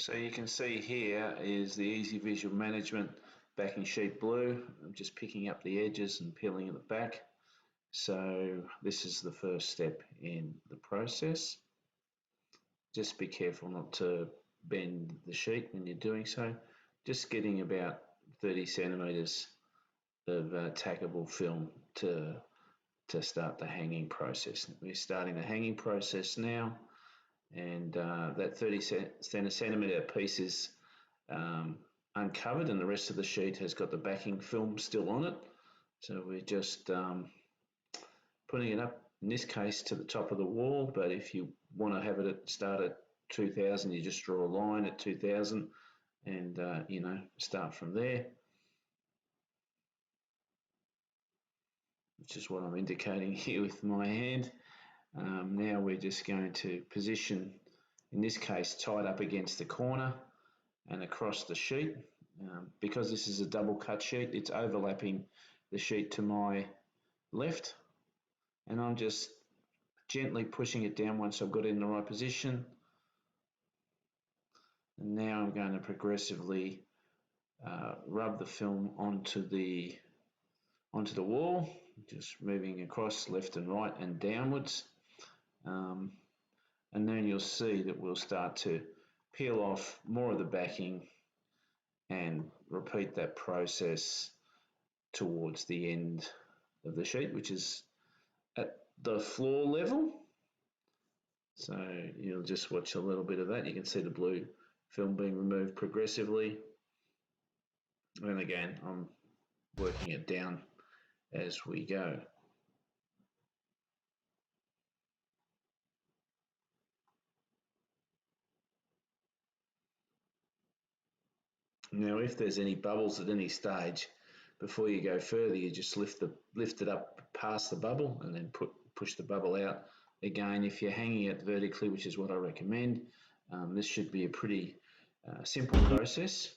So you can see here is the Easy Visual Management backing sheet blue. I'm just picking up the edges and peeling it back. So this is the first step in the process. Just be careful not to bend the sheet when you're doing so. Just getting about 30 centimeters of tackable film to start the hanging process. We're starting the hanging process now, and that 30 centimeter piece is uncovered, and the rest of the sheet has got the backing film still on it. So we're just putting it up, in this case, to the top of the wall, but if you want to have it start at 2000, you just draw a line at 2000 and start from there, which is what I'm indicating here with my hand. Now we're just going to position, in this case, tied up against the corner and across the sheet. Because this is a double cut sheet, it's overlapping the sheet to my left, and I'm just gently pushing it down once I've got it in the right position. And now I'm going to progressively rub the film onto the wall, just moving across left and right and downwards. And then you'll see that we'll start to peel off more of the backing and repeat that process towards the end of the sheet, which is at the floor level. So you'll just watch a little bit of that. You can see the blue film being removed progressively. And again, I'm working it down as we go. Now, if there's any bubbles at any stage, before you go further, you just lift it up past the bubble and then push the bubble out. Again, if you're hanging it vertically, which is what I recommend, this should be a pretty simple process.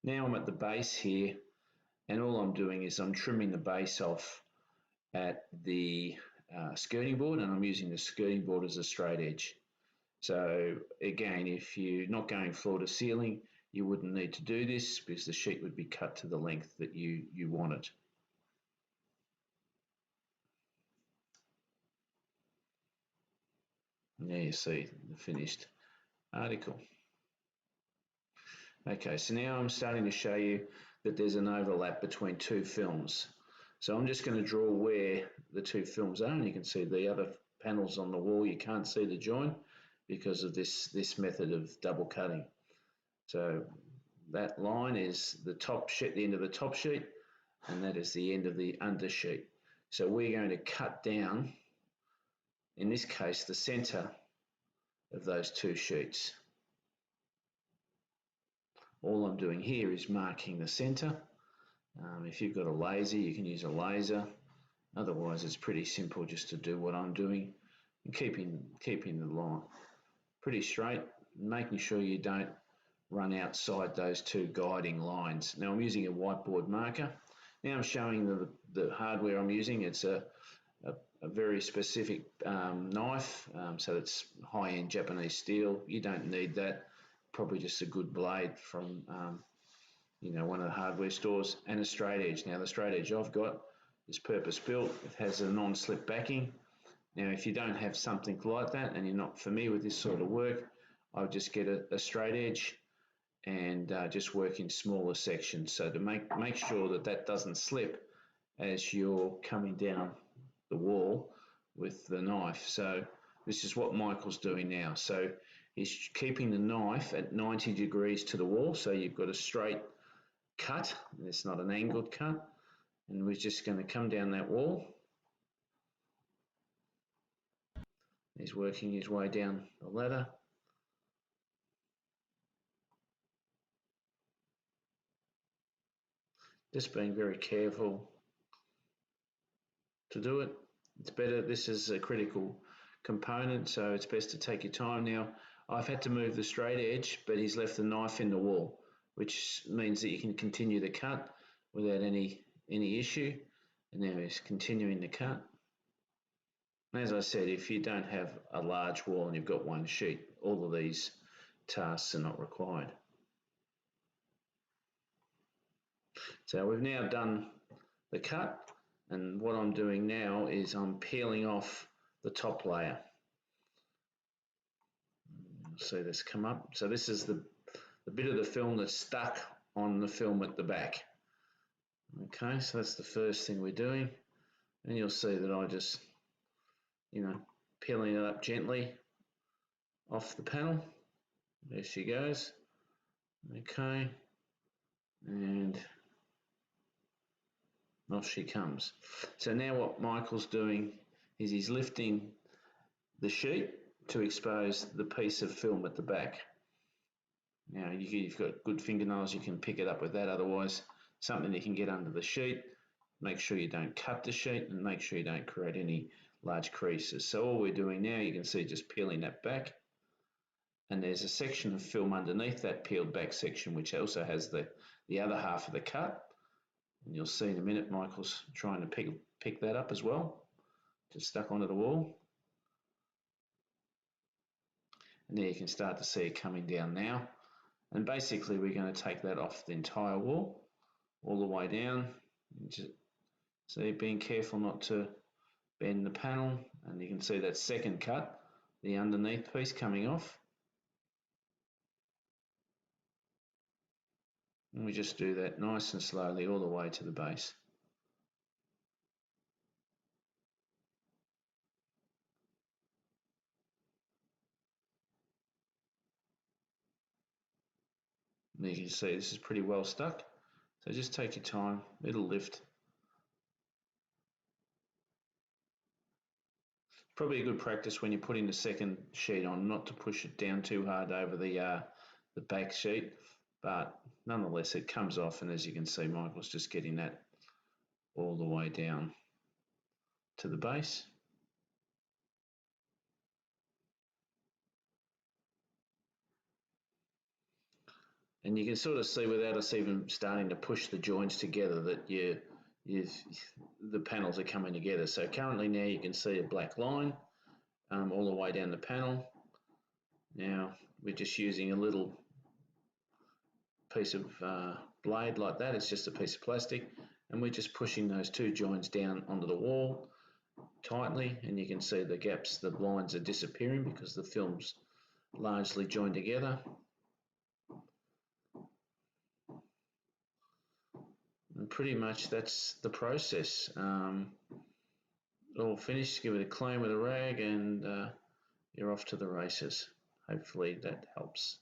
Now I'm at the base here, and all I'm doing is I'm trimming the base off at the skirting board, and I'm using the skirting board as a straight edge. So again, if you're not going floor to ceiling, you wouldn't need to do this because the sheet would be cut to the length that you want it. And there you see the finished article. Okay, so now I'm starting to show you that there's an overlap between two films. So I'm just going to draw where the two films are, and you can see the other panels on the wall. You can't see the join because of this method of double cutting. So that line is the top sheet, the end of the top sheet, and that is the end of the under sheet. So we're going to cut down, in this case, the center of those two sheets. All I'm doing here is marking the center. If you've got a laser, you can use a laser. Otherwise, it's pretty simple just to do what I'm doing and keeping the line pretty straight, making sure you don't run outside those two guiding lines. Now I'm using a whiteboard marker. Now I'm showing the hardware I'm using. It's a very specific knife, so it's high-end Japanese steel. You don't need that. Probably just a good blade from one of the hardware stores, and a straight edge. Now the straight edge I've got is purpose-built. It has a non-slip backing. Now if you don't have something like that and you're not familiar with this sort of work, I'll just get a straight edge and just work in smaller sections. So to make sure that doesn't slip as you're coming down the wall with the knife. So this is what Michael's doing now. So he's keeping the knife at 90 degrees to the wall, so you've got a straight cut, and it's not an angled cut. And we're just going to come down that wall. He's working his way down the ladder. Just being very careful to do it. It's better, this is a critical component, so it's best to take your time. Now, I've had to move the straight edge, but he's left the knife in the wall, which means that you can continue the cut without any issue. And now he's continuing the cut. And as I said, if you don't have a large wall and you've got one sheet, all of these tasks are not required. So we've now done the cut, and what I'm doing now is I'm peeling off the top layer. See this come up. So this is the bit of the film that's stuck on the film at the back. Okay, so that's the first thing we're doing, and you'll see that I just, peeling it up gently off the panel. There she goes. Okay, and off she comes. So now what Michael's doing is he's lifting the sheet to expose the piece of film at the back. Now you've got good fingernails, you can pick it up with that, otherwise something you can get under the sheet. Make sure you don't cut the sheet and make sure you don't create any large creases. So all we're doing now, you can see just peeling that back, and there's a section of film underneath that peeled back section which also has the other half of the cut, and you'll see in a minute Michael's trying to pick that up as well, just stuck onto the wall. And there you can start to see it coming down now. And basically we're going to take that off the entire wall, all the way down. Just see, being careful not to bend the panel, and you can see that second cut, the underneath piece coming off. And we just do that nice and slowly all the way to the base. And you can see this is pretty well stuck, so just take your time, it'll lift. Probably a good practice when you're putting the second sheet on not to push it down too hard over the back sheet, but nonetheless it comes off, and as you can see Michael's just getting that all the way down to the base. And you can sort of see without us even starting to push the joints together that the panels are coming together. So currently now you can see a black line all the way down the panel. Now we're just using a little piece of blade like that. It's just a piece of plastic, and we're just pushing those two joints down onto the wall tightly, and you can see the gaps, the lines are disappearing because the film's largely joined together. And pretty much that's the process. All finished, give it a clean with a rag, and you're off to the races. Hopefully that helps.